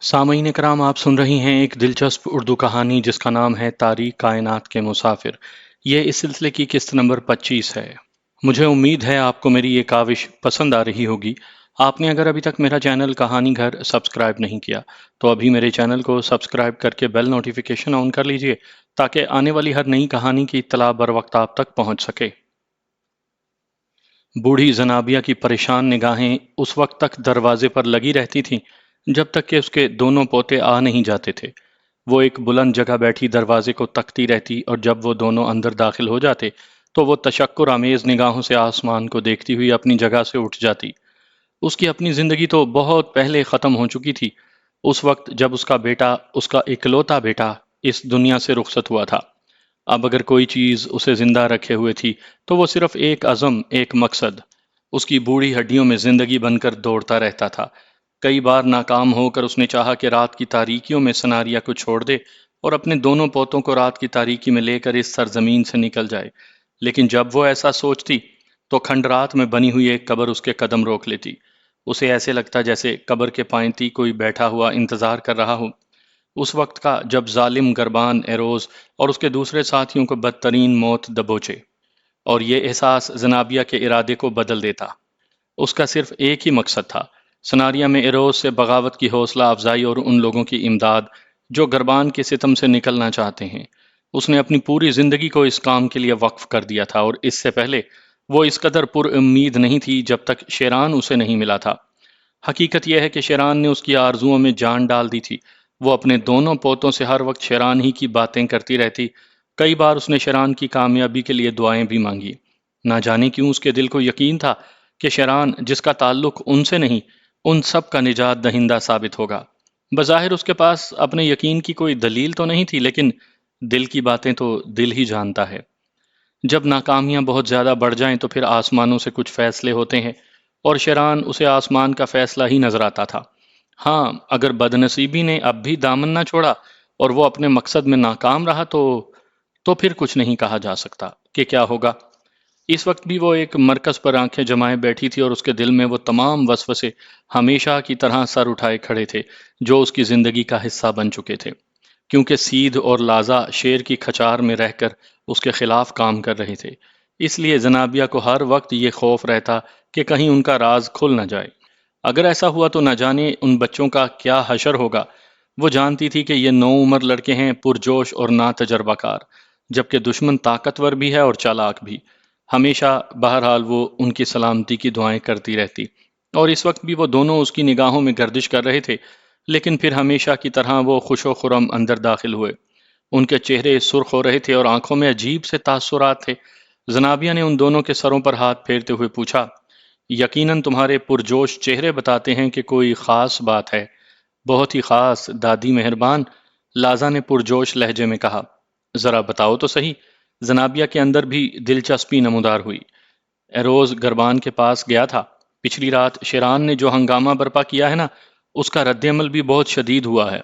سامعین کرام، آپ سن رہی ہیں ایک دلچسپ اردو کہانی جس کا نام ہے تاریخ کائنات کے مسافر۔ یہ اس سلسلے کی قسط نمبر 25 ہے۔ مجھے امید ہے آپ کو میری یہ کاوش پسند آ رہی ہوگی۔ آپ نے اگر ابھی تک میرا چینل کہانی گھر سبسکرائب نہیں کیا تو ابھی میرے چینل کو سبسکرائب کر کے بیل نوٹیفیکیشن آن کر لیجئے تاکہ آنے والی ہر نئی کہانی کی اطلاع بر وقت آپ تک پہنچ سکے۔ بوڑھی زنابیہ کی پریشان نگاہیں اس وقت تک دروازے پر لگی رہتی تھیں جب تک کہ اس کے دونوں پوتے آ نہیں جاتے تھے۔ وہ ایک بلند جگہ بیٹھی دروازے کو تکتی رہتی اور جب وہ دونوں اندر داخل ہو جاتے تو وہ تشکر آمیز نگاہوں سے آسمان کو دیکھتی ہوئی اپنی جگہ سے اٹھ جاتی۔ اس کی اپنی زندگی تو بہت پہلے ختم ہو چکی تھی، اس وقت جب اس کا بیٹا، اس کا اکلوتا بیٹا، اس دنیا سے رخصت ہوا تھا۔ اب اگر کوئی چیز اسے زندہ رکھے ہوئے تھی تو وہ صرف ایک عزم، ایک مقصد، اس کی بوڑھی ہڈیوں میں زندگی بن کر دوڑتا رہتا تھا۔ کئی بار ناکام ہو کر اس نے چاہا کہ رات کی تاریکیوں میں سناریا کو چھوڑ دے اور اپنے دونوں پوتوں کو رات کی تاریکی میں لے کر اس سرزمین سے نکل جائے، لیکن جب وہ ایسا سوچتی تو کھنڈرات میں بنی ہوئی ایک قبر اس کے قدم روک لیتی۔ اسے ایسے لگتا جیسے قبر کے پائنتی کوئی بیٹھا ہوا انتظار کر رہا ہو، اس وقت کا جب ظالم گربان ایروز اور اس کے دوسرے ساتھیوں کو بدترین موت دبوچے۔ اور یہ احساس زنابیہ کے ارادے کو بدل دیتا۔ اس کا صرف ایک ہی مقصد تھا، سناریا میں ایروز سے بغاوت کی حوصلہ افزائی اور ان لوگوں کی امداد جو گربان کے ستم سے نکلنا چاہتے ہیں۔ اس نے اپنی پوری زندگی کو اس کام کے لیے وقف کر دیا تھا، اور اس سے پہلے وہ اس قدر پر امید نہیں تھی جب تک شیران اسے نہیں ملا تھا۔ حقیقت یہ ہے کہ شیران نے اس کی آرزوؤں میں جان ڈال دی تھی۔ وہ اپنے دونوں پوتوں سے ہر وقت شیران ہی کی باتیں کرتی رہتی۔ کئی بار اس نے شیران کی کامیابی کے لیے دعائیں بھی مانگی۔ نہ جانے کیوں اس کے دل کو یقین تھا کہ شیران، جس کا تعلق ان سے نہیں، ان سب کا نجات دہندہ ثابت ہوگا۔ بظاہر اس کے پاس اپنے یقین کی کوئی دلیل تو نہیں تھی، لیکن دل کی باتیں تو دل ہی جانتا ہے۔ جب ناکامیاں بہت زیادہ بڑھ جائیں تو پھر آسمانوں سے کچھ فیصلے ہوتے ہیں، اور شیران اسے آسمان کا فیصلہ ہی نظر آتا تھا۔ ہاں، اگر بدنصیبی نے اب بھی دامن نہ چھوڑا اور وہ اپنے مقصد میں ناکام رہا تو پھر کچھ نہیں کہا جا سکتا کہ کیا ہوگا۔ اس وقت بھی وہ ایک مرکز پر آنکھیں جمائے بیٹھی تھی، اور اس کے دل میں وہ تمام وسوسے ہمیشہ کی طرح سر اٹھائے کھڑے تھے جو اس کی زندگی کا حصہ بن چکے تھے، کیونکہ سیدھ اور لازا شیر کی کھچار میں رہ کر اس کے خلاف کام کر رہے تھے۔ اس لیے زنابیہ کو ہر وقت یہ خوف رہتا کہ کہیں ان کا راز کھل نہ جائے۔ اگر ایسا ہوا تو نہ جانے ان بچوں کا کیا حشر ہوگا۔ وہ جانتی تھی کہ یہ نو عمر لڑکے ہیں، پرجوش اور نا تجربہ کار، جبکہ دشمن طاقتور بھی ہے اور چالاک بھی۔ ہمیشہ بہرحال وہ ان کی سلامتی کی دعائیں کرتی رہتی، اور اس وقت بھی وہ دونوں اس کی نگاہوں میں گردش کر رہے تھے، لیکن پھر ہمیشہ کی طرح وہ خوش و خرم اندر داخل ہوئے۔ ان کے چہرے سرخ ہو رہے تھے اور آنکھوں میں عجیب سے تاثرات تھے۔ زنابیہ نے ان دونوں کے سروں پر ہاتھ پھیرتے ہوئے پوچھا، یقیناً تمہارے پرجوش چہرے بتاتے ہیں کہ کوئی خاص بات ہے۔ بہت ہی خاص، دادی مہربان، لازا نے پرجوش لہجے میں کہا۔ ذرا بتاؤ تو صحیح۔ زنابیہ کے اندر بھی دلچسپی نمودار ہوئی۔ ایروز گربان کے پاس گیا تھا۔ پچھلی رات شیران نے جو ہنگامہ برپا کیا ہے نا، اس کا رد عمل بھی بہت شدید ہوا ہے۔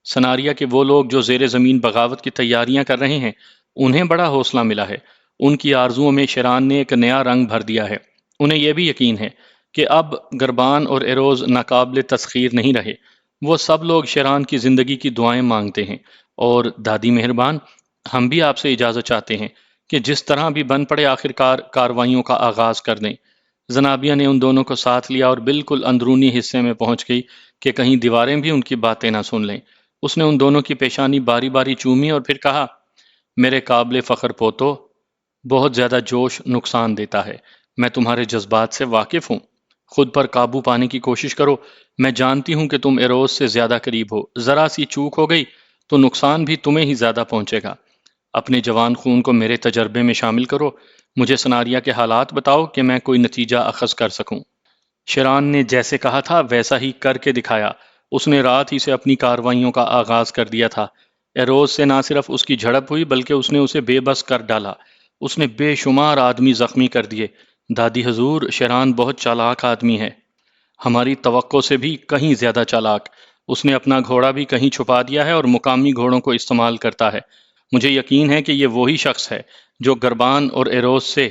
سناریا کے وہ لوگ جو زیر زمین بغاوت کی تیاریاں کر رہے ہیں، انہیں بڑا حوصلہ ملا ہے۔ ان کی آرزوؤں میں شیران نے ایک نیا رنگ بھر دیا ہے۔ انہیں یہ بھی یقین ہے کہ اب گربان اور ایروز ناقابل تسخیر نہیں رہے۔ وہ سب لوگ شیران کی زندگی کی دعائیں مانگتے ہیں، اور دادی مہربان، ہم بھی آپ سے اجازت چاہتے ہیں کہ جس طرح بھی بن پڑے آخرکار کاروائیوں کا آغاز کر دیں۔ زنابیہ نے ان دونوں کو ساتھ لیا اور بالکل اندرونی حصے میں پہنچ گئی کہ کہیں دیواریں بھی ان کی باتیں نہ سن لیں۔ اس نے ان دونوں کی پیشانی باری باری چومی اور پھر کہا، میرے قابل فخر پوتو، بہت زیادہ جوش نقصان دیتا ہے۔ میں تمہارے جذبات سے واقف ہوں۔ خود پر قابو پانے کی کوشش کرو۔ میں جانتی ہوں کہ تم ایروز سے زیادہ قریب ہو۔ ذرا سی چوک ہو گئی تو نقصان بھی تمہیں ہی زیادہ پہنچے گا۔ اپنے جوان خون کو میرے تجربے میں شامل کرو۔ مجھے سناریا کے حالات بتاؤ کہ میں کوئی نتیجہ اخذ کر سکوں۔ شیران نے جیسے کہا تھا ویسا ہی کر کے دکھایا۔ اس نے رات ہی سے اپنی کارروائیوں کا آغاز کر دیا تھا۔ ایروز سے نہ صرف اس کی جھڑپ ہوئی بلکہ اس نے اسے بے بس کر ڈالا۔ اس نے بے شمار آدمی زخمی کر دیے۔ دادی حضور، شیران بہت چالاک آدمی ہے، ہماری توقع سے بھی کہیں زیادہ چالاک۔ اس نے اپنا گھوڑا بھی کہیں چھپا دیا ہے اور مقامی گھوڑوں کو استعمال کرتا ہے۔ مجھے یقین ہے کہ یہ وہی شخص ہے جو گربان اور ایروز سے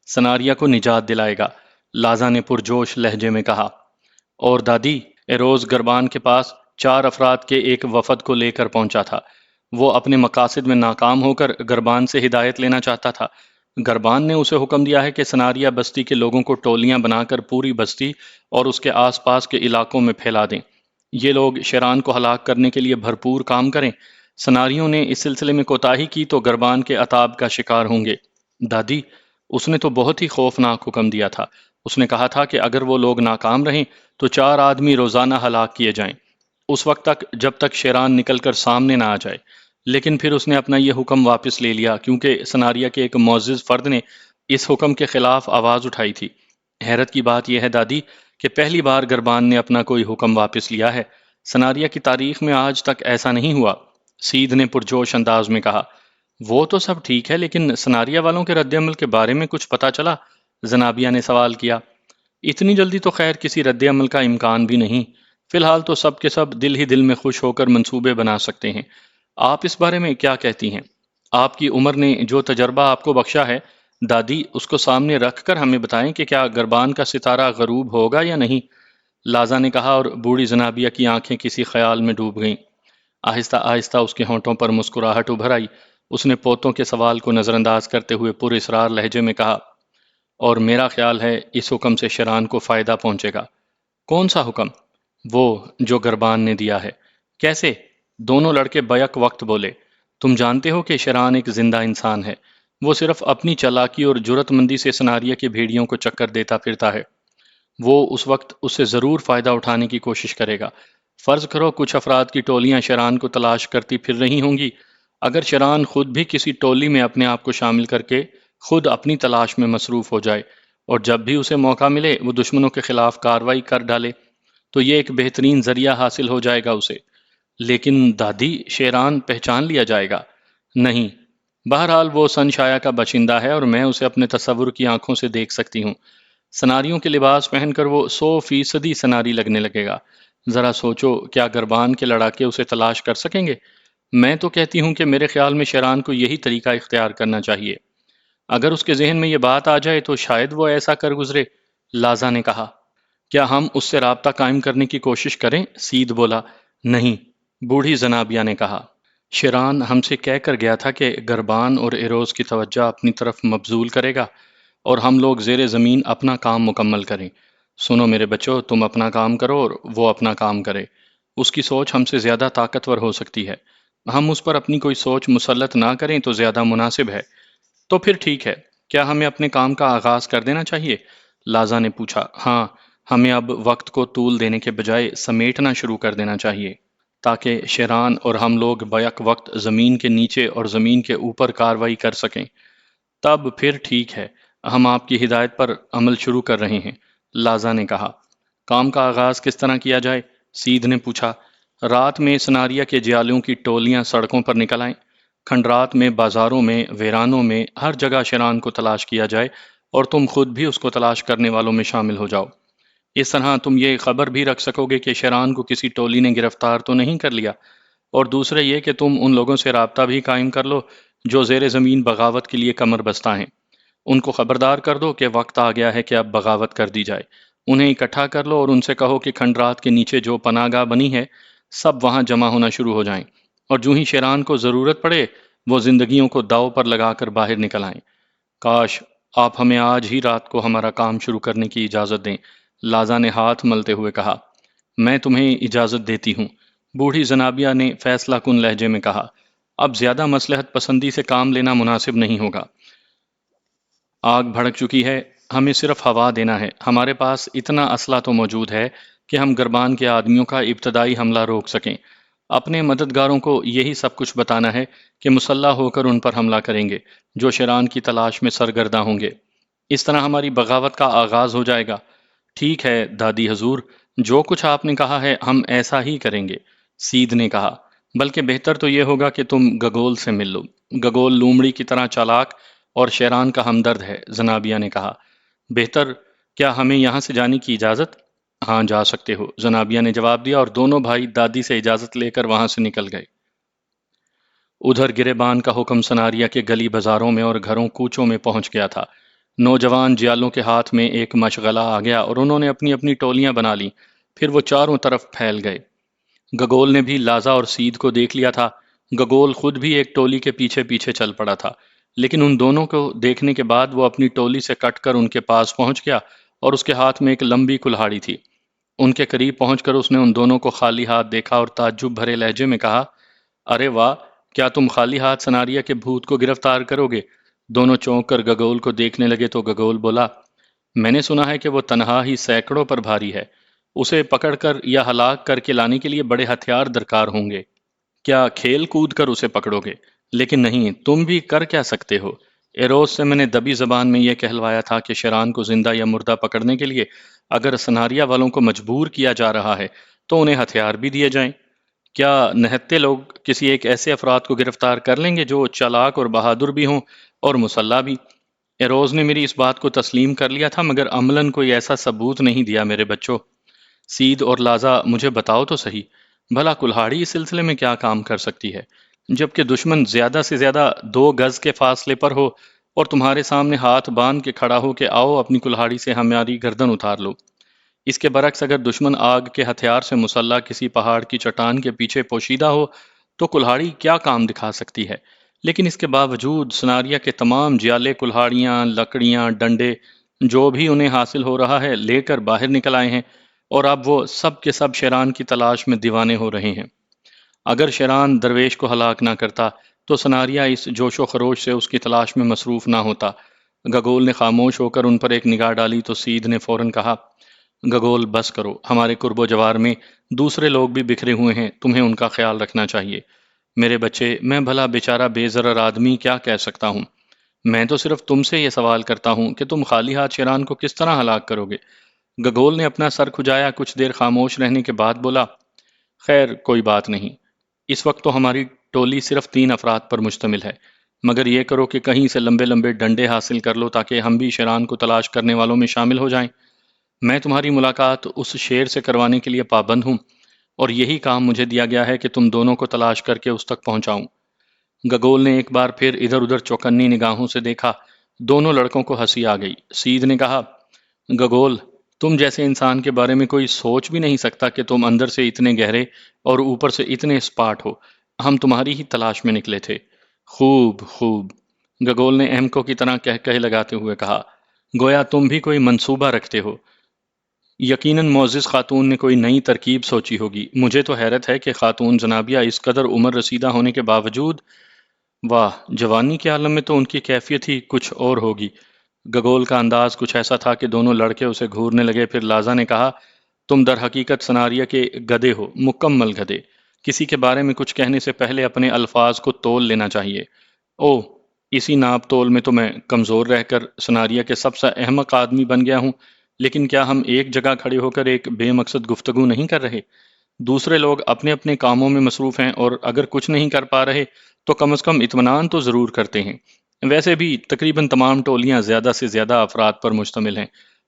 سناریا کو نجات دلائے گا، لازا نے پرجوش لہجے میں کہا۔ اور دادی، ایروز گربان کے پاس 4 افراد کے ایک وفد کو لے کر پہنچا تھا۔ وہ اپنے مقاصد میں ناکام ہو کر گربان سے ہدایت لینا چاہتا تھا۔ گربان نے اسے حکم دیا ہے کہ سناریا بستی کے لوگوں کو ٹولیاں بنا کر پوری بستی اور اس کے آس پاس کے علاقوں میں پھیلا دیں۔ یہ لوگ شیران کو ہلاک کرنے کے لیے بھرپور کام کریں۔ سناریوں نے اس سلسلے میں کوتاہی کی تو گربان کے عطاب کا شکار ہوں گے۔ دادی، اس نے تو بہت ہی خوفناک حکم دیا تھا۔ اس نے کہا تھا کہ اگر وہ لوگ ناکام رہیں تو 4 آدمی روزانہ ہلاک کیے جائیں، اس وقت تک جب تک شیران نکل کر سامنے نہ آ جائے۔ لیکن پھر اس نے اپنا یہ حکم واپس لے لیا کیونکہ سناریا کے ایک معزز فرد نے اس حکم کے خلاف آواز اٹھائی تھی۔ حیرت کی بات یہ ہے دادی کہ پہلی بار گربان نے اپنا کوئی حکم واپس لیا ہے۔ سناریا کی تاریخ میں آج تک ایسا نہیں ہوا۔ سید نے پرجوش انداز میں کہا۔ وہ تو سب ٹھیک ہے لیکن سناریا والوں کے رد عمل کے بارے میں کچھ پتا چلا؟ زنابیہ نے سوال کیا۔ اتنی جلدی تو خیر کسی رد عمل کا امکان بھی نہیں۔ فی الحال تو سب کے سب دل ہی دل میں خوش ہو کر منصوبے بنا سکتے ہیں۔ آپ اس بارے میں کیا کہتی ہیں؟ آپ کی عمر نے جو تجربہ آپ کو بخشا ہے دادی، اس کو سامنے رکھ کر ہمیں بتائیں کہ کیا گربان کا ستارہ غروب ہوگا یا نہیں؟ لازا نے کہا اور بوڑھی زنابیہ کی آنکھیں کسی خیال میں ڈوب گئیں۔ آہستہ آہستہ اس کے ہونٹوں پر مسکراہٹ ابھر آئی۔ اس نے پوتوں کے سوال کو نظر انداز کرتے ہوئے پر اسرار لہجے میں کہا، اور میرا خیال ہے اس حکم سے شیران کو فائدہ پہنچے گا۔ کون سا حکم؟ وہ جو گربان نے دیا ہے۔ کیسے؟ دونوں لڑکے بیک وقت بولے۔ تم جانتے ہو کہ شیران ایک زندہ انسان ہے۔ وہ صرف اپنی چالاکی اور جرأت مندی سے سناریا کے بھیڑیوں کو چکر دیتا پھرتا ہے۔ وہ اس وقت اس سے ضرور فائدہ اٹھانے کی کوشش کرے گا۔ فرض کرو کچھ افراد کی ٹولیاں شیران کو تلاش کرتی پھر رہی ہوں گی۔ اگر شیران خود بھی کسی ٹولی میں اپنے آپ کو شامل کر کے خود اپنی تلاش میں مصروف ہو جائے اور جب بھی اسے موقع ملے وہ دشمنوں کے خلاف کارروائی کر ڈالے تو یہ ایک بہترین ذریعہ حاصل ہو جائے گا اسے۔ لیکن دادی، شیران پہچان لیا جائے گا۔ نہیں، بہرحال وہ سنشایا کا باشندہ ہے اور میں اسے اپنے تصور کی آنکھوں سے دیکھ سکتی ہوں۔ سناریوں کے لباس پہن کر وہ 100% سناری لگنے لگے گا۔ ذرا سوچو، کیا گربان کے لڑاکے اسے تلاش کر سکیں گے؟ میں تو کہتی ہوں کہ میرے خیال میں شیران کو یہی طریقہ اختیار کرنا چاہیے۔ اگر اس کے ذہن میں یہ بات آ جائے تو شاید وہ ایسا کر گزرے، لازا نے کہا۔ کیا ہم اس سے رابطہ قائم کرنے کی کوشش کریں؟ سید بولا۔ نہیں، بوڑھی زنابیہ نے کہا۔ شیران ہم سے کہہ کر گیا تھا کہ گربان اور ایروز کی توجہ اپنی طرف مبذول کرے گا اور ہم لوگ زیر زمین اپنا کام مکمل کریں۔ سنو میرے بچوں، تم اپنا کام کرو اور وہ اپنا کام کرے۔ اس کی سوچ ہم سے زیادہ طاقتور ہو سکتی ہے۔ ہم اس پر اپنی کوئی سوچ مسلط نہ کریں تو زیادہ مناسب ہے۔ تو پھر ٹھیک ہے، کیا ہمیں اپنے کام کا آغاز کر دینا چاہیے؟ لازا نے پوچھا۔ ہاں، ہمیں اب وقت کو طول دینے کے بجائے سمیٹنا شروع کر دینا چاہیے تاکہ شیران اور ہم لوگ بیک وقت زمین کے نیچے اور زمین کے اوپر کارروائی کر سکیں۔ تب پھر ٹھیک ہے، ہم آپ کی ہدایت پر عمل شروع کر رہے ہیں، لازا نے کہا۔ کام کا آغاز کس طرح کیا جائے؟ سید نے پوچھا۔ رات میں سناریا کے جیالیوں کی ٹولیاں سڑکوں پر نکل آئیں۔ کھنڈرات میں، بازاروں میں، ویرانوں میں، ہر جگہ شیران کو تلاش کیا جائے اور تم خود بھی اس کو تلاش کرنے والوں میں شامل ہو جاؤ۔ اس طرح تم یہ خبر بھی رکھ سکو گے کہ شیران کو کسی ٹولی نے گرفتار تو نہیں کر لیا، اور دوسرے یہ کہ تم ان لوگوں سے رابطہ بھی قائم کر لو جو زیر زمین بغاوت کے لیے کمر بستہ ہیں۔ ان کو خبردار کر دو کہ وقت آ گیا ہے کہ اب بغاوت کر دی جائے۔ انہیں اکٹھا کر لو اور ان سے کہو کہ کھنڈرات کے نیچے جو پناہ گاہ بنی ہے سب وہاں جمع ہونا شروع ہو جائیں، اور جو ہی شیران کو ضرورت پڑے وہ زندگیوں کو داؤ پر لگا کر باہر نکل آئیں۔ کاش آپ ہمیں آج ہی رات کو ہمارا کام شروع کرنے کی اجازت دیں، لازا نے ہاتھ ملتے ہوئے کہا۔ میں تمہیں اجازت دیتی ہوں، بوڑھی زنابیہ نے فیصلہ کن لہجے میں کہا۔ اب زیادہ مصلحت پسندی سے کام لینا مناسب نہیں ہوگا۔ آگ بھڑک چکی ہے، ہمیں صرف ہوا دینا ہے۔ ہمارے پاس اتنا اسلحہ تو موجود ہے کہ ہم گربان کے آدمیوں کا ابتدائی حملہ روک سکیں۔ اپنے مددگاروں کو یہی سب کچھ بتانا ہے کہ مسلح ہو کر ان پر حملہ کریں گے جو شیران کی تلاش میں سرگرداں ہوں گے۔ اس طرح ہماری بغاوت کا آغاز ہو جائے گا۔ ٹھیک ہے دادی حضور، جو کچھ آپ نے کہا ہے ہم ایسا ہی کریں گے، سید نے کہا۔ بلکہ بہتر تو یہ ہوگا کہ تم گگول سے مل لو۔ گگول لومڑی کی طرح چالاک اور شیران کا ہمدرد ہے، زنابیہ نے کہا۔ بہتر، کیا ہمیں یہاں سے جانے کی اجازت؟ ہاں، جا سکتے ہو، زنابیہ نے جواب دیا، اور دونوں بھائی دادی سے اجازت لے کر وہاں سے نکل گئے۔ ادھر گریبان کا حکم سناریا کے گلی بازاروں میں اور گھروں کوچوں میں پہنچ گیا تھا۔ نوجوان جیالوں کے ہاتھ میں ایک مشغلہ آ گیا اور انہوں نے اپنی اپنی ٹولیاں بنا لیں۔ پھر وہ چاروں طرف پھیل گئے۔ گگول نے بھی لازا اور سید کو دیکھ لیا تھا۔ گگول خود بھی ایک ٹولی کے پیچھے پیچھے چل پڑا تھا، لیکن ان دونوں کو دیکھنے کے بعد وہ اپنی ٹولی سے کٹ کر ان کے پاس پہنچ گیا اور اس کے ہاتھ میں ایک لمبی کلہاڑی تھی۔ ان کے قریب پہنچ کر اس نے ان دونوں کو خالی ہاتھ دیکھا اور تعجب بھرے لہجے میں کہا، ارے واہ، کیا تم خالی ہاتھ سناریا کے بھوت کو گرفتار کرو گے؟ دونوں چونک کر گگول کو دیکھنے لگے تو گگول بولا، میں نے سنا ہے کہ وہ تنہا ہی سینکڑوں پر بھاری ہے، اسے پکڑ کر یا ہلاک کر کے لانے کے لیے بڑے ہتھیار درکار ہوں گے۔ کیا کھیل کود کر اسے پکڑو گے؟ لیکن نہیں، تم بھی کر کیا سکتے ہو؟ ایروس سے میں نے دبی زبان میں یہ کہلوایا تھا کہ شیران کو زندہ یا مردہ پکڑنے کے لیے اگر سناریا والوں کو مجبور کیا جا رہا ہے تو انہیں ہتھیار بھی دیے جائیں۔ کیا نہتے لوگ کسی ایک ایسے افراد کو گرفتار کر لیں گے جو چالاک اور بہادر بھی ہوں اور مسلح بھی؟ ایروز نے میری اس بات کو تسلیم کر لیا تھا، مگر عملاً کوئی ایسا ثبوت نہیں دیا میرے بچوں۔ سید اور لازا، مجھے بتاؤ تو صحیح، بھلا کلہاڑی اس سلسلے میں کیا کام کر سکتی ہے؟ جبکہ دشمن زیادہ سے زیادہ 2 گز کے فاصلے پر ہو اور تمہارے سامنے ہاتھ باندھ کے کھڑا ہو کہ آؤ اپنی کلہاڑی سے ہماری گردن اتار لو۔ اس کے برعکس اگر دشمن آگ کے ہتھیار سے مسلح کسی پہاڑ کی چٹان کے پیچھے پوشیدہ ہو تو کلہاڑی کیا کام دکھا سکتی ہے؟ لیکن اس کے باوجود سناریا کے تمام جیالے کلہاڑیاں، لکڑیاں، ڈنڈے جو بھی انہیں حاصل ہو رہا ہے لے کر باہر نکل آئے ہیں، اور اب وہ سب کے سب شیران کی تلاش میں دیوانے ہو رہے ہیں۔ اگر شیران درویش کو ہلاک نہ کرتا تو سناریا اس جوش و خروش سے اس کی تلاش میں مصروف نہ ہوتا۔ گگول نے خاموش ہو کر ان پر ایک نگاہ ڈالی تو سید نے فوراً کہا، گگول بس کرو، ہمارے قرب و جوار میں دوسرے لوگ بھی بکھرے ہوئے ہیں، تمہیں ان کا خیال رکھنا چاہیے۔ میرے بچے، میں بھلا بیچارہ بے ضرر آدمی کیا کہہ سکتا ہوں؟ میں تو صرف تم سے یہ سوال کرتا ہوں کہ تم خالی ہاتھ شیران کو کس طرح ہلاک کرو گے؟ گگول نے اپنا سر کھجایا، کچھ دیر خاموش رہنے کے بعد بولا، خیر کوئی بات نہیں، اس وقت تو ہماری ٹولی صرف 3 افراد پر مشتمل ہے، مگر یہ کرو کہ کہیں سے لمبے لمبے ڈنڈے حاصل کر لو تاکہ ہم بھی شیران کو تلاش کرنے والوں میں شامل ہو جائیں۔ میں تمہاری ملاقات اس شیر سے کروانے کے لیے پابند ہوں، اور یہی کام مجھے دیا گیا ہے کہ تم دونوں کو تلاش کر کے اس تک پہنچاؤں۔ گگول نے ایک بار پھر ادھر ادھر چوکنی نگاہوں سے دیکھا۔ دونوں لڑکوں کو ہنسی آ گئی۔ سید نے کہا، گگول، تم جیسے انسان کے بارے میں کوئی سوچ بھی نہیں سکتا کہ تم اندر سے اتنے گہرے اور اوپر سے اتنے اسپاٹ ہو۔ ہم تمہاری ہی تلاش میں نکلے تھے۔ خوب خوب، گگول نے احمقوں کی طرح کہہ لگاتے ہوئے کہا، گویا تم بھی کوئی منصوبہ رکھتے ہو۔ یقیناً معزز خاتون نے کوئی نئی ترکیب سوچی ہوگی۔ مجھے تو حیرت ہے کہ خاتون جنابیہ اس قدر عمر رسیدہ ہونے کے باوجود، واہ، جوانی کے عالم میں تو ان کی کیفیت ہی کچھ اور ہوگی۔ گگول کا انداز کچھ ایسا تھا کہ دونوں لڑکے اسے گھورنے لگے۔ پھر لازا نے کہا، تم در حقیقت سناریہ کے گدھے ہو، مکمل گدھے۔ کسی کے بارے میں کچھ کہنے سے پہلے اپنے الفاظ کو تول لینا چاہیے۔ اوہ، اسی ناپ تول میں تو میں کمزور رہ کر سناریہ کے سب سے احمق آدمی بن گیا ہوں۔ لیکن کیا ہم ایک جگہ کھڑے ہو کر ایک بے مقصد گفتگو نہیں کر رہے؟ دوسرے لوگ اپنے اپنے کاموں میں مصروف ہیں، اور اگر کچھ نہیں کر پا رہے تو کم از کم اطمینان تو ضرور کرتے ہیں۔ ویسے بھی تقریباً تمام ٹولیاں زیادہ سے زیادہ افراد پر مشتمل ہیں،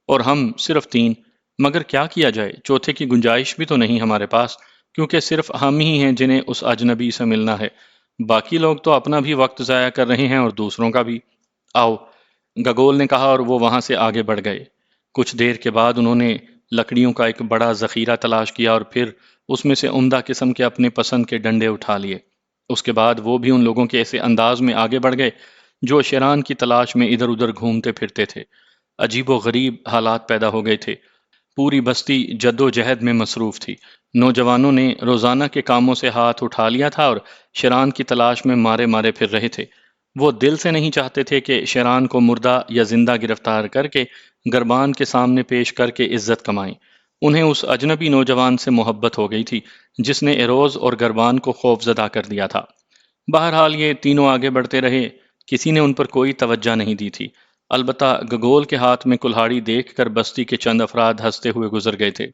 اور ہم صرف 3۔ مگر کیا کیا جائے؟ چوتھے کی گنجائش بھی تو نہیں ہمارے پاس، کیونکہ صرف ہم ہی ہیں جنہیں اس اجنبی سے ملنا ہے۔ باقی لوگ تو اپنا بھی وقت ضائع کر رہے ہیں اور دوسروں کا بھی۔ آؤ، گگول نے کہا، اور وہ وہاں سے آگے بڑھ گئے۔ کچھ دیر کے بعد انہوں نے لکڑیوں کا ایک بڑا ذخیرہ تلاش کیا اور پھر اس میں سے عمدہ قسم کے اپنے پسند کے ڈنڈے اٹھا لیے۔ اس کے بعد وہ بھی ان لوگوں کے ایسے انداز میں آگے بڑھ گئے جو شیران کی تلاش میں ادھر ادھر گھومتے پھرتے تھے۔ عجیب و غریب حالات پیدا ہو گئے تھے۔ پوری بستی جد و جہد میں مصروف تھی۔ نوجوانوں نے روزانہ کے کاموں سے ہاتھ اٹھا لیا تھا اور شیران کی تلاش میں مارے مارے پھر رہے تھے۔ وہ دل سے نہیں چاہتے تھے کہ شیران کو مردہ یا زندہ گرفتار کر کے گربان کے سامنے پیش کر کے عزت کمائیں۔ انہیں اس اجنبی نوجوان سے محبت ہو گئی تھی جس نے ایروز اور گربان کو خوف زدہ کر دیا تھا۔ بہرحال یہ تینوں آگے بڑھتے رہے، کسی نے ان پر کوئی توجہ نہیں دی تھی۔ البتہ گگول کے ہاتھ میں کلہاڑی دیکھ کر بستی کے چند افراد ہنستے ہوئے گزر گئے تھے،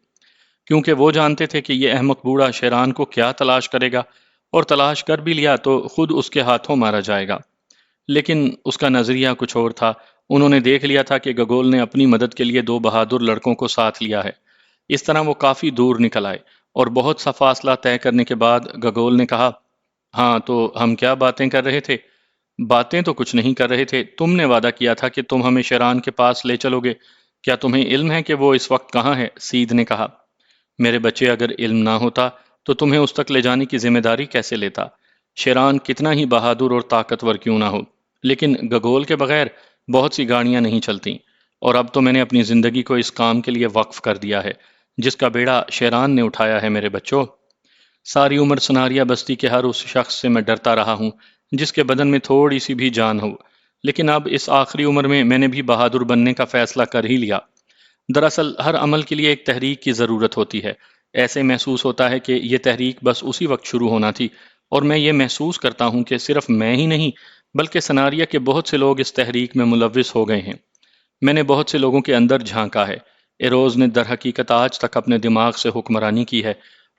کیونکہ وہ جانتے تھے کہ یہ احمق بوڑھا شیران کو کیا تلاش کرے گا، اور تلاش کر بھی لیا تو خود اس کے ہاتھوں مارا جائے گا۔ لیکن اس کا نظریہ کچھ اور تھا۔ انہوں نے دیکھ لیا تھا کہ گگول نے اپنی مدد کے لیے 2 بہادر لڑکوں کو ساتھ لیا ہے۔ اس طرح وہ کافی دور نکل آئے، اور بہت سا فاصلہ طے کرنے کے بعد گگول نے کہا، ہاں تو ہم کیا باتیں کر رہے تھے؟ باتیں تو کچھ نہیں کر رہے تھے، تم نے وعدہ کیا تھا کہ تم ہمیں شیران کے پاس لے چلو گے۔ کیا تمہیں علم ہے کہ وہ اس وقت کہاں ہے؟ سید نے کہا، میرے بچے، اگر علم نہ ہوتا تو تمہیں اس تک لے جانے کی ذمہ داری کیسے لیتا؟ شیران کتنا ہی بہادر اور طاقتور کیوں نہ ہو، لیکن گگول کے بغیر بہت سی گاڑیاں نہیں چلتیں، اور اب تو میں نے اپنی زندگی کو اس کام کے لیے وقف کر دیا ہے جس کا بیڑا شیران نے اٹھایا ہے میرے بچوں۔ ساری عمر سناریا بستی کے ہر اس شخص سے میں ڈرتا رہا ہوں جس کے بدن میں تھوڑی سی بھی جان ہو، لیکن اب اس آخری عمر میں نے بھی بہادر بننے کا فیصلہ کر ہی لیا۔ دراصل ہر عمل کے لیے ایک تحریک کی ضرورت ہوتی ہے۔ ایسے محسوس ہوتا ہے کہ یہ تحریک بس اسی وقت شروع ہونا تھی، اور میں یہ محسوس کرتا ہوں کہ صرف میں ہی نہیں بلکہ سناریا کے بہت سے لوگ اس تحریک میں ملوث ہو گئے ہیں۔ میں نے بہت سے لوگوں کے اندر جھانکا ہے۔ ایروز نے در حقیقت آج تک اپنے دماغ سے حکمرانی کی ہے،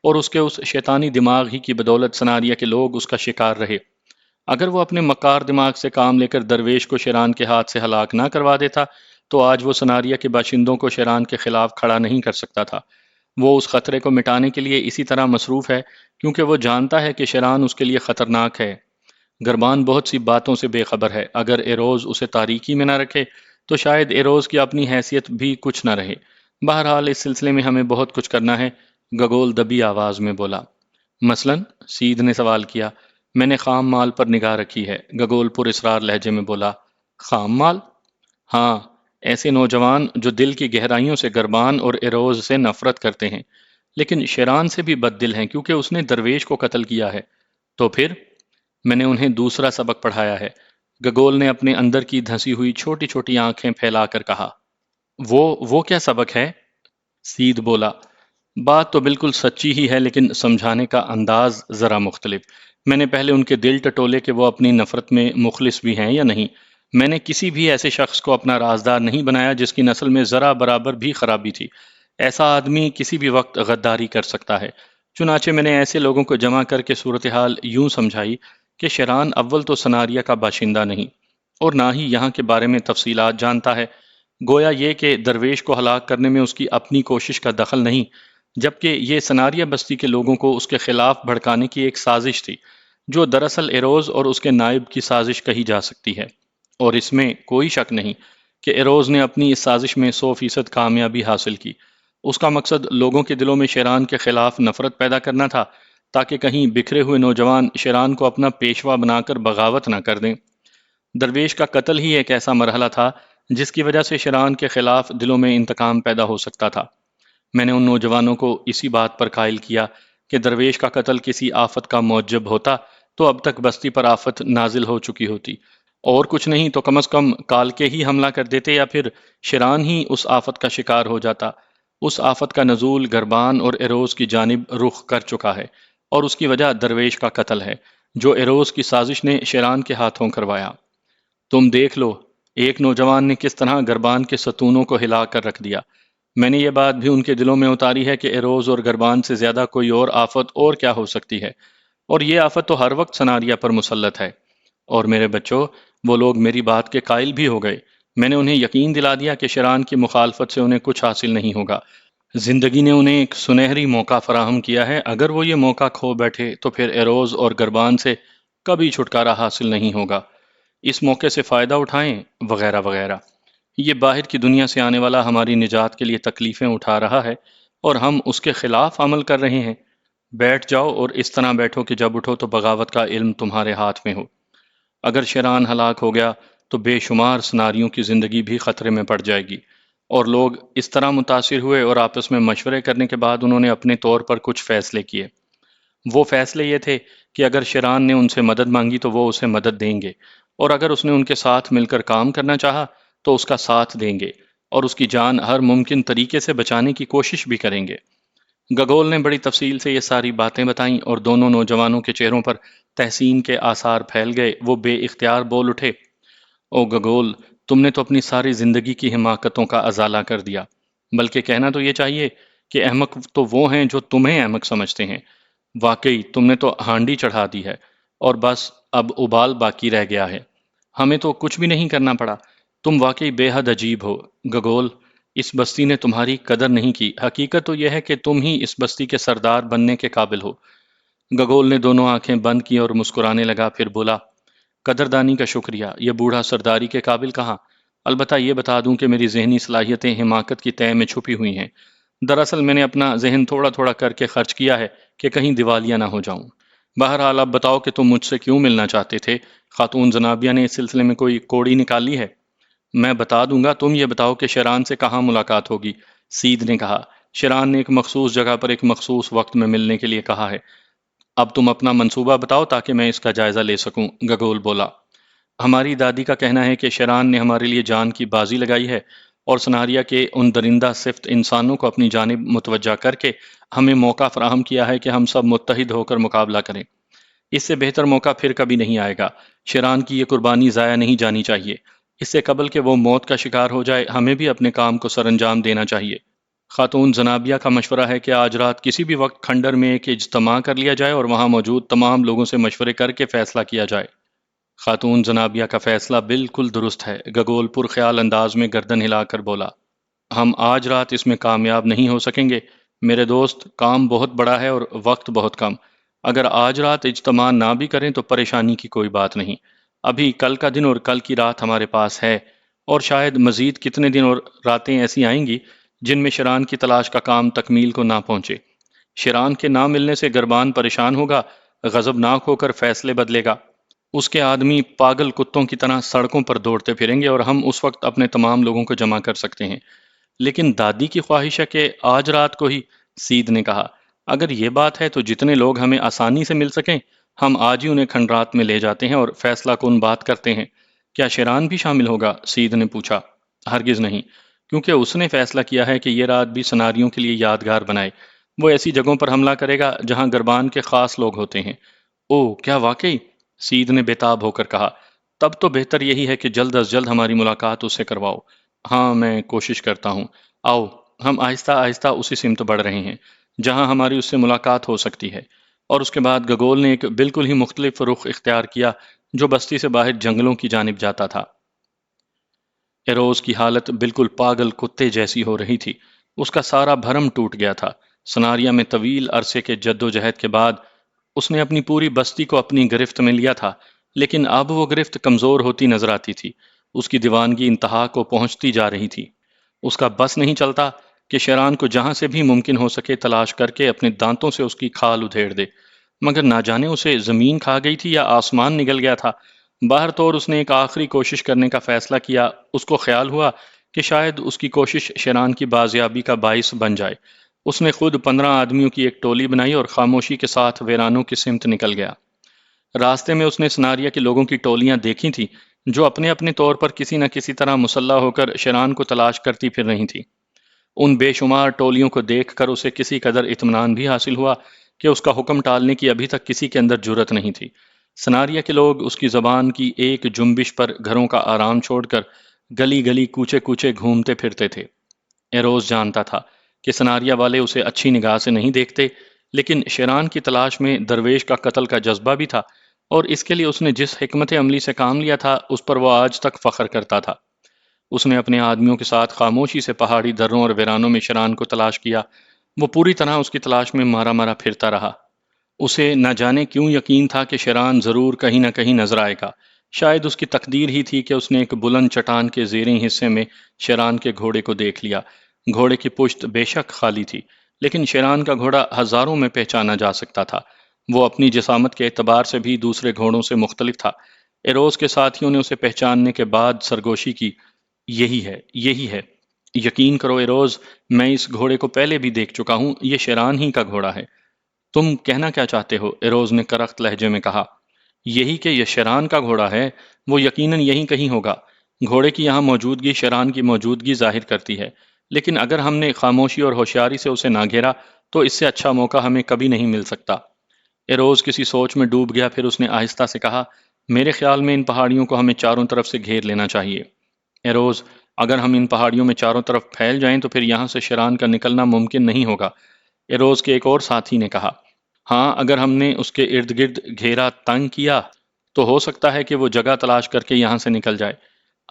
اور اس کے اس شیطانی دماغ ہی کی بدولت سناریا کے لوگ اس کا شکار رہے۔ اگر وہ اپنے مکار دماغ سے کام لے کر درویش کو شیران کے ہاتھ سے ہلاک نہ کروا دیتا تو آج وہ سناریا کے باشندوں کو شیران کے خلاف کھڑا نہیں کر سکتا تھا۔ وہ اس خطرے کو مٹانے کے لیے اسی طرح مصروف ہے کیونکہ وہ جانتا ہے کہ شیران اس کے لیے خطرناک ہے۔ گربان بہت سی باتوں سے بے خبر ہے۔ اگر ایروز اسے تاریکی میں نہ رکھے تو شاید ایروز کی اپنی حیثیت بھی کچھ نہ رہے۔ بہرحال اس سلسلے میں ہمیں بہت کچھ کرنا ہے، گگول دبی آواز میں بولا۔ مثلاً؟ سید نے سوال کیا۔ میں نے خام مال پر نگاہ رکھی ہے، گگول پر اسرار لہجے میں بولا۔ خام مال؟ ہاں، ایسے نوجوان جو دل کی گہرائیوں سے گربان اور ایروز سے نفرت کرتے ہیں، لیکن شیران سے بھی بد دل ہیں کیونکہ اس نے درویش کو قتل کیا ہے۔ تو پھر؟ میں نے انہیں دوسرا سبق پڑھایا ہے، گگول نے اپنے اندر کی دھنسی ہوئی چھوٹی چھوٹی آنکھیں پھیلا کر کہا۔ وہ کیا سبق ہے؟ سید بولا۔ بات تو بالکل سچی ہی ہے لیکن سمجھانے کا انداز ذرا مختلف۔ میں نے پہلے ان کے دل ٹٹولے کہ وہ اپنی نفرت میں مخلص بھی ہیں یا نہیں۔ میں نے کسی بھی ایسے شخص کو اپنا رازدار نہیں بنایا جس کی نسل میں ذرا برابر بھی خرابی تھی۔ ایسا آدمی کسی بھی وقت غداری کر سکتا ہے۔ چنانچہ میں نے ایسے لوگوں کو جمع کر کے صورتحال یوں سمجھائی کہ شیران اول تو سناریا کا باشندہ نہیں، اور نہ ہی یہاں کے بارے میں تفصیلات جانتا ہے، گویا یہ کہ درویش کو ہلاک کرنے میں اس کی اپنی کوشش کا دخل نہیں، جبکہ یہ سناریا بستی کے لوگوں کو اس کے خلاف بھڑکانے کی ایک سازش تھی، جو دراصل ایروز اور اس کے نائب کی سازش کہی جا سکتی ہے۔ اور اس میں کوئی شک نہیں کہ ایروز نے اپنی اس سازش میں 100% کامیابی حاصل کی۔ اس کا مقصد لوگوں کے دلوں میں شیران کے خلاف نفرت پیدا کرنا تھا تاکہ کہیں بکھرے ہوئے نوجوان شیران کو اپنا پیشوا بنا کر بغاوت نہ کر دیں۔ درویش کا قتل ہی ایک ایسا مرحلہ تھا جس کی وجہ سے شیران کے خلاف دلوں میں انتقام پیدا ہو سکتا تھا۔ میں نے ان نوجوانوں کو اسی بات پر قائل کیا کہ درویش کا قتل کسی آفت کا موجب ہوتا تو اب تک بستی پر آفت نازل ہو چکی ہوتی، اور کچھ نہیں تو کم از کم کال کے ہی حملہ کر دیتے، یا پھر شیران ہی اس آفت کا شکار ہو جاتا۔ اس آفت کا نزول گربان اور ایروز کی جانب رخ کر چکا ہے، اور اس کی وجہ درویش کا قتل ہے جو ایروز کی سازش نے شیران کے ہاتھوں کروایا۔ تم دیکھ لو ایک نوجوان نے کس طرح گربان کے ستونوں کو ہلا کر رکھ دیا۔ میں نے یہ بات بھی ان کے دلوں میں اتاری ہے کہ ایروز اور گربان سے زیادہ کوئی اور آفت اور کیا ہو سکتی ہے، اور یہ آفت تو ہر وقت سناریا پر مسلط ہے۔ اور میرے بچوں، وہ لوگ میری بات کے قائل بھی ہو گئے۔ میں نے انہیں یقین دلا دیا کہ شیران کی مخالفت سے انہیں کچھ حاصل نہیں ہوگا۔ زندگی نے انہیں ایک سنہری موقع فراہم کیا ہے، اگر وہ یہ موقع کھو بیٹھے تو پھر ایروز اور گربان سے کبھی چھٹکارا حاصل نہیں ہوگا۔ اس موقع سے فائدہ اٹھائیں، وغیرہ وغیرہ۔ یہ باہر کی دنیا سے آنے والا ہماری نجات کے لیے تکلیفیں اٹھا رہا ہے اور ہم اس کے خلاف عمل کر رہے ہیں۔ بیٹھ جاؤ اور اس طرح بیٹھو کہ جب اٹھو تو بغاوت کا علم تمہارے ہاتھ میں ہو۔ اگر شیران ہلاک ہو گیا تو بے شمار سناریوں کی زندگی بھی خطرے میں پڑ جائے گی۔ اور لوگ اس طرح متاثر ہوئے اور آپس میں مشورے کرنے کے بعد انہوں نے اپنے طور پر کچھ فیصلے کیے۔ وہ فیصلے یہ تھے کہ اگر شیران نے ان سے مدد مانگی تو وہ اسے مدد دیں گے، اور اگر اس نے ان کے ساتھ مل کر کام کرنا چاہا تو اس کا ساتھ دیں گے، اور اس کی جان ہر ممکن طریقے سے بچانے کی کوشش بھی کریں گے۔ گگول نے بڑی تفصیل سے یہ ساری باتیں بتائیں اور دونوں نوجوانوں کے چہروں پر تحسین کے آثار پھیل گئے۔ وہ بے اختیار بول اٹھے۔ او گگول، تم نے تو اپنی ساری زندگی کی حماقتوں کا ازالہ کر دیا۔ بلکہ کہنا تو یہ چاہیے کہ احمق تو وہ ہیں جو تمہیں احمق سمجھتے ہیں۔ واقعی تم نے تو ہانڈی چڑھا دی ہے، اور بس اب ابال باقی رہ گیا ہے۔ ہمیں تو کچھ بھی نہیں کرنا پڑا۔ تم واقعی بے حد عجیب ہو گگول۔ اس بستی نے تمہاری قدر نہیں کی۔ حقیقت تو یہ ہے کہ تم ہی اس بستی کے سردار بننے کے قابل ہو۔ گگول نے دونوں آنکھیں بند کی اور مسکرانے لگا، پھر بولا، قدردانی کا شکریہ، یہ بوڑھا سرداری کے قابل کہاں۔ البتہ یہ بتا دوں کہ میری ذہنی صلاحیتیں حماقت کی تہ میں چھپی ہوئی ہیں۔ دراصل میں نے اپنا ذہن تھوڑا تھوڑا کر کے خرچ کیا ہے کہ کہیں دیوالیہ نہ ہو جاؤں۔ بہرحال اب بتاؤ کہ تم مجھ سے کیوں ملنا چاہتے تھے؟ خاتون زنابیہ نے اس سلسلے میں کوئی کوڑی نکالی ہے؟ میں بتا دوں گا، تم یہ بتاؤ کہ شیران سے کہاں ملاقات ہوگی؟ سید نے کہا۔ شیران نے ایک مخصوص جگہ پر ایک مخصوص وقت میں ملنے کے لیے کہا ہے۔ اب تم اپنا منصوبہ بتاؤ تاکہ میں اس کا جائزہ لے سکوں، گگول بولا۔ ہماری دادی کا کہنا ہے کہ شیران نے ہمارے لیے جان کی بازی لگائی ہے اور سناریا کے ان درندہ صفت انسانوں کو اپنی جانب متوجہ کر کے ہمیں موقع فراہم کیا ہے کہ ہم سب متحد ہو کر مقابلہ کریں۔ اس سے بہتر موقع پھر کبھی نہیں آئے گا۔ شیران کی یہ قربانی ضائع نہیں جانی چاہیے۔ اس سے قبل کہ وہ موت کا شکار ہو جائے ہمیں بھی اپنے کام کو سر انجام دینا چاہیے۔ خاتون زنابیہ کا مشورہ ہے کہ آج رات کسی بھی وقت کھنڈر میں ایک اجتماع کر لیا جائے اور وہاں موجود تمام لوگوں سے مشورے کر کے فیصلہ کیا جائے۔ خاتون زنابیہ کا فیصلہ بالکل درست ہے، گگول پر خیال انداز میں گردن ہلا کر بولا۔ ہم آج رات اس میں کامیاب نہیں ہو سکیں گے میرے دوست، کام بہت بڑا ہے اور وقت بہت کم۔ اگر آج رات اجتماع نہ بھی کریں تو پریشانی کی کوئی بات نہیں، ابھی کل کا دن اور کل کی رات ہمارے پاس ہے، اور شاید مزید کتنے دن اور راتیں ایسی آئیں گی جن میں شیران کی تلاش کا کام تکمیل کو نہ پہنچے۔ شیران کے نہ ملنے سے گربان پریشان ہوگا، غضبناک ہو کر فیصلے بدلے گا، اس کے آدمی پاگل کتوں کی طرح سڑکوں پر دوڑتے پھریں گے اور ہم اس وقت اپنے تمام لوگوں کو جمع کر سکتے ہیں۔ لیکن دادی کی خواہش ہے کہ آج رات کو ہی، سید نے کہا۔ اگر یہ بات ہے تو جتنے لوگ ہمیں آسانی سے مل سکیں ہم آج ہی انہیں کھنڈرات میں لے جاتے ہیں اور فیصلہ کن بات کرتے ہیں۔ کیا شیران بھی شامل ہوگا؟ سید نے پوچھا۔ ہرگز نہیں، کیونکہ اس نے فیصلہ کیا ہے کہ یہ رات بھی سناریوں کے لیے یادگار بنائے۔ وہ ایسی جگہوں پر حملہ کرے گا جہاں گربان کے خاص لوگ ہوتے ہیں۔ اوہ، کیا واقعی؟ سید نے بے تاب ہو کر کہا۔ تب تو بہتر یہی ہے کہ جلد از جلد ہماری ملاقات اس سے کرواؤ۔ ہاں، میں کوشش کرتا ہوں۔ آؤ، ہم آہستہ آہستہ اسی سمت بڑھ رہے ہیں جہاں ہماری اس سے ملاقات ہو سکتی ہے۔ اور اس کے بعد گگول نے ایک بالکل ہی مختلف رخ اختیار کیا جو بستی سے باہر جنگلوں کی جانب جاتا تھا۔ ایروز کی حالت بالکل پاگل کتے جیسی ہو رہی تھی، اس کا سارا بھرم ٹوٹ گیا تھا۔ سناریا میں طویل عرصے کے جد و جہد کے بعد اس نے اپنی پوری بستی کو اپنی گرفت میں لیا تھا، لیکن اب وہ گرفت کمزور ہوتی نظر آتی تھی۔ اس کی دیوانگی انتہا کو پہنچتی جا رہی تھی۔ اس کا بس نہیں چلتا کہ شیران کو جہاں سے بھی ممکن ہو سکے تلاش کر کے اپنے دانتوں سے اس کی کھال ادھیڑ دے، مگر نہ جانے اسے زمین کھا گئی تھی یا آسمان نگل گیا تھا۔ باہر طور اس نے ایک آخری کوشش کرنے کا فیصلہ کیا۔ اس کو خیال ہوا کہ شاید اس کی کوشش شیران کی بازیابی کا باعث بن جائے۔ اس نے خود 15 آدمیوں کی ایک ٹولی بنائی اور خاموشی کے ساتھ ویرانوں کی سمت نکل گیا۔ راستے میں اس نے سناریا کے لوگوں کی ٹولیاں دیکھی تھیں جو اپنے اپنے طور پر کسی نہ کسی طرح مسلح ہو کر شیران کو تلاش کرتی پھر رہی تھیں۔ ان بے شمار ٹولیوں کو دیکھ کر اسے کسی قدر اطمینان بھی حاصل ہوا کہ اس کا حکم ٹالنے کی ابھی تک کسی کے اندر جرت نہیں تھی۔ سناریا کے لوگ اس کی زبان کی ایک جنبش پر گھروں کا آرام چھوڑ کر گلی گلی کوچے کوچے گھومتے پھرتے تھے۔ ایروز جانتا تھا کہ سناریا والے اسے اچھی نگاہ سے نہیں دیکھتے، لیکن شیران کی تلاش میں درویش کا قتل کا جذبہ بھی تھا، اور اس کے لیے اس نے جس حکمت عملی سے کام لیا تھا اس پر وہ آج تک فخر کرتا تھا۔ اس نے اپنے آدمیوں کے ساتھ خاموشی سے پہاڑی دروں اور ویرانوں میں شیران کو تلاش کیا۔ وہ پوری طرح اس کی تلاش میں مارا مارا پھرتا رہا۔ اسے نہ جانے کیوں یقین تھا کہ شیران ضرور کہیں نہ کہیں نظر آئے گا۔ شاید اس کی تقدیر ہی تھی کہ اس نے ایک بلند چٹان کے زیریں حصے میں شیران کے گھوڑے کو دیکھ لیا۔ گھوڑے کی پشت بے شک خالی تھی، لیکن شیران کا گھوڑا ہزاروں میں پہچانا جا سکتا تھا۔ وہ اپنی جسامت کے اعتبار سے بھی دوسرے گھوڑوں سے مختلف تھا۔ ایروز کے ساتھیوں نے اسے پہچاننے کے بعد سرگوشی کی، یہی ہے، یہی ہے۔ یقین کرو ایروز، میں اس گھوڑے کو پہلے بھی دیکھ چکا ہوں، یہ شیران ہی کا گھوڑا ہے۔ تم کہنا کیا چاہتے ہو؟ ایروز نے کرخت لہجے میں کہا۔ یہی کہ یہ شیران کا گھوڑا ہے، وہ یقیناً یہیں کہیں ہوگا۔ گھوڑے کی یہاں موجودگی شیران کی موجودگی ظاہر کرتی ہے، لیکن اگر ہم نے خاموشی اور ہوشیاری سے اسے نہ گھیرا تو اس سے اچھا موقع ہمیں کبھی نہیں مل سکتا۔ ایروز کسی سوچ میں ڈوب گیا، پھر اس نے آہستہ سے کہا، میرے خیال میں ان پہاڑیوں کو ہمیں چاروں طرف سے گھیر لینا چاہیے۔ ایروز، اگر ہم ان پہاڑیوں میں چاروں طرف پھیل جائیں تو پھر یہاں سے شیران کا نکلنا ممکن نہیں ہوگا۔ ایروز کے ایک اور ساتھی نے کہا، ہاں، اگر ہم نے اس کے ارد گرد گھیرا تنگ کیا تو ہو سکتا ہے کہ وہ جگہ تلاش کر کے یہاں سے نکل جائے۔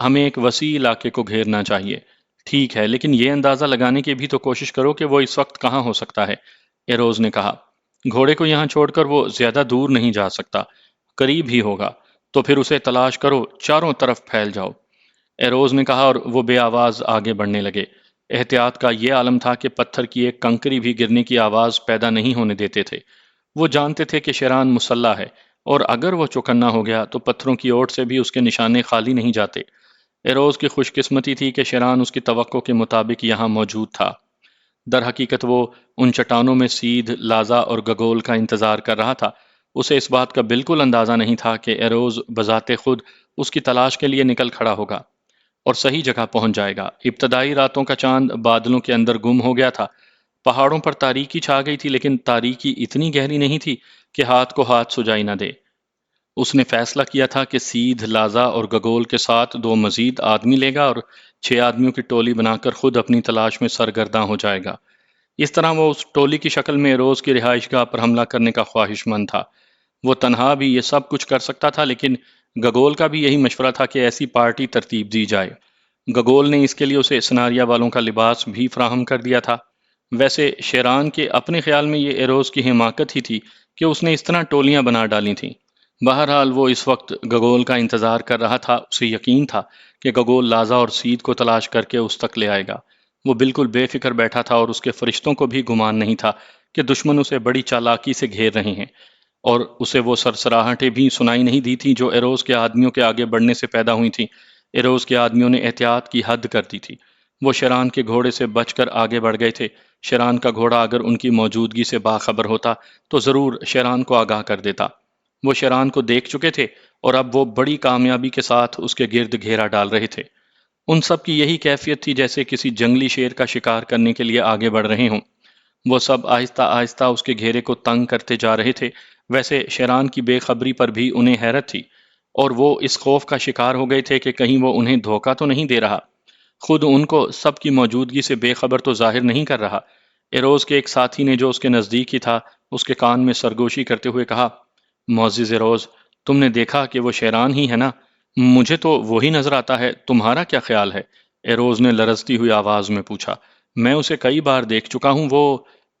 ہمیں ایک وسیع علاقے کو گھیرنا چاہیے۔ ٹھیک ہے، لیکن یہ اندازہ لگانے کی بھی تو کوشش کرو کہ وہ اس وقت کہاں ہو سکتا ہے، ایروز نے کہا۔ گھوڑے کو یہاں چھوڑ کر وہ زیادہ دور نہیں جا سکتا، قریب ہی ہوگا، تو پھر اسے تلاش کرو، چاروں طرف پھیل جاؤ، ایروز نے کہا، اور وہ بے آواز آگے بڑھنے لگے۔ احتیاط کا یہ عالم تھا کہ پتھر کی ایک کنکری بھی گرنے کی آواز پیدا نہیں ہونے دیتے تھے۔ وہ جانتے تھے کہ شیران مسلح ہے، اور اگر وہ چوکنا ہو گیا تو پتھروں کی اوٹ سے بھی اس کے نشانے خالی نہیں جاتے۔ ایروز کی خوش قسمتی تھی کہ شیران اس کی توقع کے مطابق یہاں موجود تھا۔ در حقیقت وہ ان چٹانوں میں سیدھ، لازا اور گگول کا انتظار کر رہا تھا۔ اسے اس بات کا بالکل اندازہ نہیں تھا کہ ایروز بذات خود اس کی تلاش کے لیے نکل کھڑا ہوگا اور صحیح جگہ پہنچ جائے گا۔ ابتدائی راتوں کا چاند بادلوں کے اندر گم ہو گیا تھا۔ پہاڑوں پر تاریکی چھا گئی تھی، لیکن تاریکی اتنی گہری نہیں تھی کہ ہاتھ کو ہاتھ سجائی نہ دے۔ اس نے فیصلہ کیا تھا کہ سیدھ، لازا اور گگول کے ساتھ 2 مزید آدمی لے گا اور 6 آدمیوں کی ٹولی بنا کر خود اپنی تلاش میں سرگرداں ہو جائے گا۔ اس طرح وہ اس ٹولی کی شکل میں روز کی رہائش گاہ پر حملہ کرنے کا خواہش مند تھا۔ وہ تنہا بھی یہ سب کچھ کر سکتا تھا، لیکن گگول کا بھی یہی مشورہ تھا کہ ایسی پارٹی ترتیب دی جائے۔ گگول نے اس کے لیے اسے سناریا والوں کا لباس بھی فراہم کر دیا تھا۔ ویسے شیران کے اپنے خیال میں یہ ایروز کی حماقت ہی تھی کہ اس نے اس طرح ٹولیاں بنا ڈالی تھیں۔ بہرحال وہ اس وقت گگول کا انتظار کر رہا تھا۔ اسے یقین تھا کہ گگول لازا اور سید کو تلاش کر کے اس تک لے آئے گا۔ وہ بالکل بے فکر بیٹھا تھا اور اس کے فرشتوں کو بھی گمان نہیں تھا کہ دشمن اسے بڑی چالاکی سے گھیر رہے ہیں، اور اسے وہ سرسراہٹیں بھی سنائی نہیں دی تھیں جو ایروز کے آدمیوں کے آگے بڑھنے سے پیدا ہوئی تھیں۔ ایروز کے آدمیوں نے احتیاط کی حد کر دی تھی۔ وہ شیران کے گھوڑے سے بچ کر آگے بڑھ گئے تھے۔ شیران کا گھوڑا اگر ان کی موجودگی سے باخبر ہوتا تو ضرور شیران کو آگاہ کر دیتا۔ وہ شیران کو دیکھ چکے تھے اور اب وہ بڑی کامیابی کے ساتھ اس کے گرد گھیرا ڈال رہے تھے۔ ان سب کی یہی کیفیت تھی جیسے کسی جنگلی شیر کا شکار کرنے کے لیے آگے بڑھ رہے ہوں۔ وہ سب آہستہ آہستہ اس کے گھیرے کو تنگ کرتے جا رہے تھے۔ ویسے شیران کی بے خبری پر بھی انہیں حیرت تھی، اور وہ اس خوف کا شکار ہو گئے تھے کہ کہیں وہ انہیں دھوکہ تو نہیں دے رہا، خود ان کو سب کی موجودگی سے بے خبر تو ظاہر نہیں کر رہا۔ ایروز کے ایک ساتھی نے جو اس کے نزدیک ہی تھا، اس کے کان میں سرگوشی کرتے ہوئے کہا، معزز ایروز، تم نے دیکھا کہ وہ شیران ہی ہے نا؟ مجھے تو وہی نظر آتا ہے، تمہارا کیا خیال ہے؟ ایروز نے لرزتی ہوئی آواز میں پوچھا۔ میں اسے کئی بار دیکھ چکا ہوں،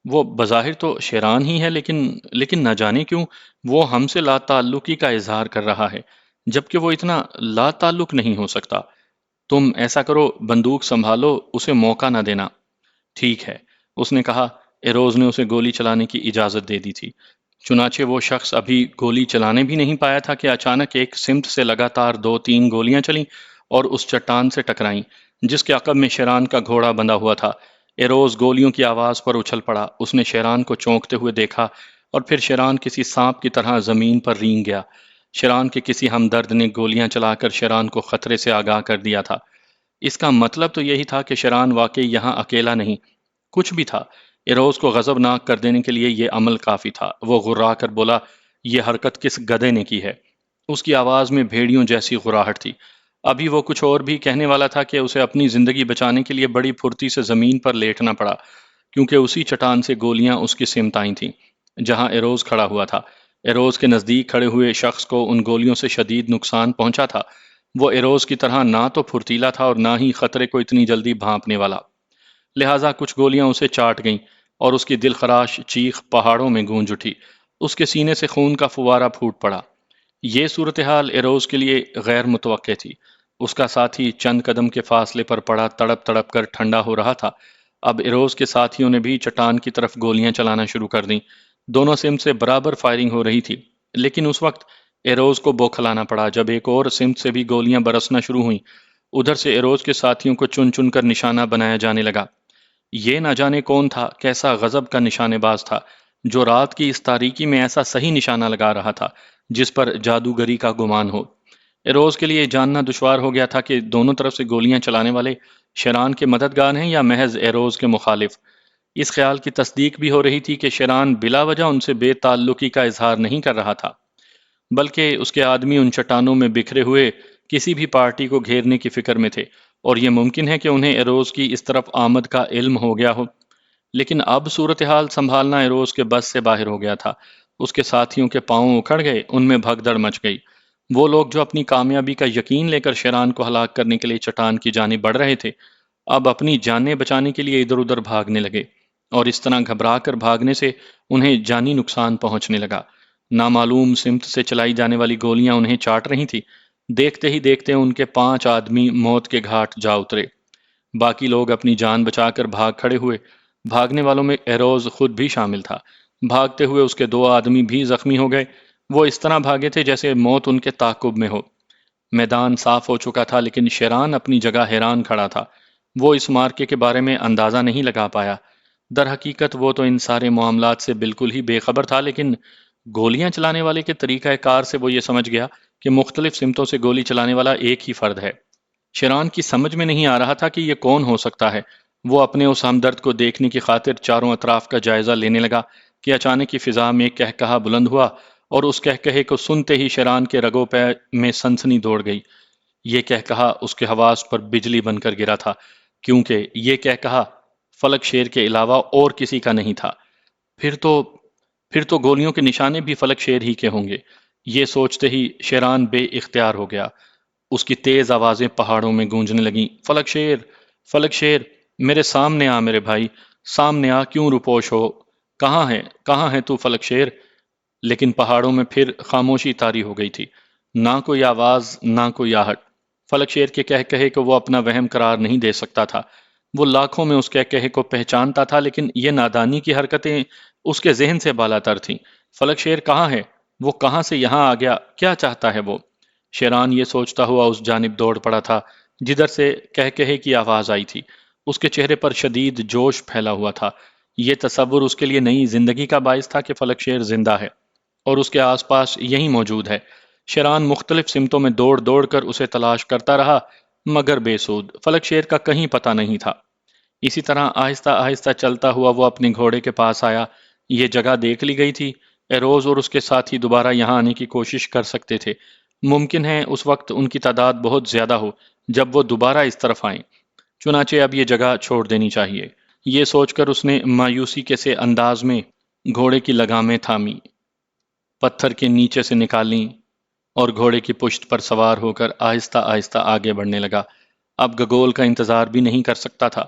وہ بظاہر تو شیران ہی ہے، لیکن نہ جانے کیوں وہ ہم سے لا تعلقی کا اظہار کر رہا ہے، جبکہ وہ اتنا لا تعلق نہیں ہو سکتا۔ تم ایسا کرو، بندوق سنبھالو، اسے موقع نہ دینا۔ ٹھیک ہے، اس نے کہا۔ ایروز نے اسے گولی چلانے کی اجازت دے دی تھی۔ چنانچہ وہ شخص ابھی گولی چلانے بھی نہیں پایا تھا کہ اچانک ایک سمت سے لگاتار 2-3 گولیاں چلیں اور اس چٹان سے ٹکرائیں جس کے عقب میں شیران کا گھوڑا بندھا ہوا تھا۔ ایروز گولیوں کی آواز پر اچھل پڑا۔ اس نے شیران کو چونکتے ہوئے دیکھا اور پھر شیران کسی سانپ کی طرح زمین پر رینگ گیا۔ شیران کے کسی ہمدرد نے گولیاں چلا کر شیران کو خطرے سے آگاہ کر دیا تھا۔ اس کا مطلب تو یہی تھا کہ شیران واقعی یہاں اکیلا نہیں، کچھ بھی تھا۔ ایروز کو غضبناک کر دینے کے لیے یہ عمل کافی تھا۔ وہ غرا کر بولا، یہ حرکت کس گدھے نے کی ہے؟ اس کی آواز میں بھیڑیوں جیسی غراہٹ تھی۔ ابھی وہ کچھ اور بھی کہنے والا تھا کہ اسے اپنی زندگی بچانے کے لیے بڑی پھرتی سے زمین پر لیٹنا پڑا، کیونکہ اسی چٹان سے گولیاں اس کی سمت آئی تھیں جہاں ایروز کھڑا ہوا تھا۔ ایروز کے نزدیک کھڑے ہوئے شخص کو ان گولیوں سے شدید نقصان پہنچا تھا۔ وہ ایروز کی طرح نہ تو پھرتیلا تھا اور نہ ہی خطرے کو اتنی جلدی بھانپنے والا، لہٰذا کچھ گولیاں اسے چاٹ گئیں اور اس کی دل خراش چیخ پہاڑوں میں گونج اٹھی۔ اس کے سینے سے خون کا فوارہ پھوٹ پڑا۔ یہ صورتحال ایروز کے لیے غیر متوقع تھی۔ اس کا ساتھی چند قدم کے فاصلے پر پڑا تڑپ تڑپ کر ٹھنڈا ہو رہا تھا۔ اب ایروز کے ساتھیوں نے بھی چٹان کی طرف گولیاں چلانا شروع کر دیں۔ دونوں سمت سے برابر فائرنگ ہو رہی تھی، لیکن اس وقت ایروز کو بوکھلانا پڑا جب ایک اور سمت سے بھی گولیاں برسنا شروع ہوئیں۔ ادھر سے ایروز کے ساتھیوں کو چن چن کر نشانہ بنایا جانے لگا۔ یہ نہ جانے کون تھا، کیسا غضب کا نشانے باز تھا، جو رات کی اس تاریکی میں ایسا صحیح نشانہ لگا رہا تھا جس پر جادوگری کا گمان ہو۔ ایروز کے لیے جاننا دشوار ہو گیا تھا کہ دونوں طرف سے گولیاں چلانے والے شیران کے مددگار ہیں یا محض ایروز کے مخالف۔ اس خیال کی تصدیق بھی ہو رہی تھی کہ شیران بلا وجہ ان سے بے تعلقی کا اظہار نہیں کر رہا تھا، بلکہ اس کے آدمی ان چٹانوں میں بکھرے ہوئے کسی بھی پارٹی کو گھیرنے کی فکر میں تھے، اور یہ ممکن ہے کہ انہیں ایروز کی اس طرف آمد کا علم ہو گیا ہو۔ لیکن اب صورتحال سنبھالنا ایروز کے بس سے باہر ہو گیا تھا۔ اس کے ساتھیوں کے پاؤں اکھڑ گئے، ان میں بھگدڑ مچ گئی۔ وہ لوگ جو اپنی کامیابی کا یقین لے کر شیران کو ہلاک کرنے کے لیے چٹان کی جانب بڑھ رہے تھے، اب اپنی جانیں بچانے کے لیے ادھر ادھر بھاگنے لگے، اور اس طرح گھبرا کر بھاگنے سے انہیں جانی نقصان پہنچنے لگا۔ نامعلوم سمت سے چلائی جانے والی گولیاں انہیں چاٹ رہی تھی۔ دیکھتے ہی دیکھتے ان کے 5 آدمی موت کے گھاٹ جا اترے۔ باقی لوگ اپنی جان بچا کر بھاگ کھڑے ہوئے۔ بھاگنے والوں میں ایروز خود بھی شامل تھا۔ بھاگتے ہوئے اس کے 2 آدمی بھی زخمی ہو گئے۔ وہ اس طرح بھاگے تھے جیسے موت ان کے تعاقب میں ہو۔ میدان صاف ہو چکا تھا لیکن شیران اپنی جگہ حیران کھڑا تھا۔ وہ اس مارکے کے بارے میں اندازہ نہیں لگا پایا۔ در حقیقت وہ تو ان سارے معاملات سے بالکل ہی بے خبر تھا، لیکن گولیاں چلانے والے کے طریقہ کار سے وہ یہ سمجھ گیا کہ مختلف سمتوں سے گولی چلانے والا ایک ہی فرد ہے۔ شیران کی سمجھ میں نہیں آ رہا تھا کہ یہ کون ہو سکتا ہے۔ وہ اپنے اس ہمدرد کو دیکھنے کی خاطر چاروں اطراف کا جائزہ لینے لگا کہ اچانک کی فضا میں ایک کہکہا بلند ہوا، اور اس کہکہے کو سنتے ہی شیران کے رگوں پہ میں سنسنی دوڑ گئی۔ یہ کہکہا اس کے حواس پر بجلی بن کر گرا تھا، کیونکہ یہ کہکہا فلک شیر کے علاوہ اور کسی کا نہیں تھا۔ پھر تو پھر تو گولیوں کے نشانے بھی فلک شیر ہی کے ہوں گے۔ یہ سوچتے ہی شیران بے اختیار ہو گیا۔ اس کی تیز آوازیں پہاڑوں میں گونجنے لگیں، فلک شیر، فلک شیر، میرے سامنے آ میرے بھائی، سامنے آ، کیوں روپوش ہو؟ کہاں ہے تو فلک شیر؟ لیکن پہاڑوں میں پھر خاموشی طاری ہو گئی تھی، نہ کوئی آواز، نہ کوئی آہٹ۔ فلک شیر کے کہے کو وہ اپنا وہم قرار نہیں دے سکتا تھا۔ وہ لاکھوں میں اس کہے کو پہچانتا تھا، لیکن یہ نادانی کی حرکتیں اس کے ذہن سے بالا تر تھیں۔ فلک شیر کہاں ہے؟ وہ کہاں سے یہاں آ گیا؟ کیا چاہتا ہے وہ؟ شیران یہ سوچتا ہوا اس جانب دوڑ پڑا تھا جدھر سے کہے کی آواز آئی تھی۔ اس کے چہرے پر شدید جوش پھیلا ہوا تھا۔ یہ تصور اس کے لیے نئی زندگی کا باعث تھا کہ فلک شیر زندہ ہے اور اس کے آس پاس یہی موجود ہے۔ شیران مختلف سمتوں میں دوڑ دوڑ کر اسے تلاش کرتا رہا، مگر بے سود۔ فلک شیر کا کہیں پتہ نہیں تھا۔ اسی طرح آہستہ آہستہ چلتا ہوا وہ اپنے گھوڑے کے پاس آیا۔ یہ جگہ دیکھ لی گئی تھی۔ ایروز اور اس کے ساتھی دوبارہ یہاں آنے کی کوشش کر سکتے تھے۔ ممکن ہے اس وقت ان کی تعداد بہت زیادہ ہو جب وہ دوبارہ اس طرف آئیں۔ چنانچہ اب یہ جگہ چھوڑ دینی چاہیے۔ یہ سوچ کر اس نے مایوسی کے سے انداز میں گھوڑے کی لگامیں تھامی، پتھر کے نیچے سے نکالیں اور گھوڑے کی پشت پر سوار ہو کر آہستہ آہستہ آگے بڑھنے لگا۔ اب گگول کا انتظار بھی نہیں کر سکتا تھا۔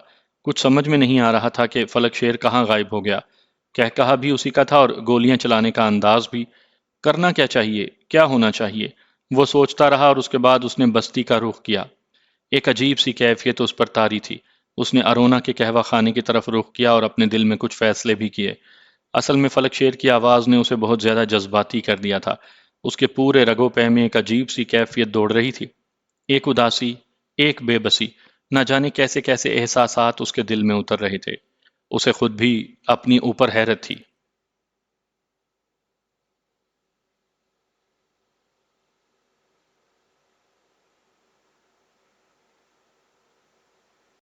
کچھ سمجھ میں نہیں آ رہا تھا کہ فلک شیر کہاں غائب ہو گیا۔ کہا بھی اسی کا تھا اور گولیاں چلانے کا انداز بھی۔ کرنا کیا چاہیے؟ کیا ہونا چاہیے؟ وہ سوچتا رہا اور اس کے بعد اس نے بستی کا رخ کیا۔ ایک عجیب سی کیفیت اس پر طاری تھی۔ اس نے ارونا کے قہوہ خانے کی طرف رخ کیا اور اپنے دل میں کچھ فیصلے بھی کیے۔ اصل میں فلک شیر کی آواز نے اسے بہت زیادہ جذباتی کر دیا تھا۔ اس کے پورے رگوں پہ میں ایک عجیب سی کیفیت دوڑ رہی تھی، ایک اداسی، ایک بے بسی۔ نہ جانے کیسے کیسے احساسات اس کے دل میں اتر رہے تھے۔ اسے خود بھی اپنی اوپر حیرت تھی۔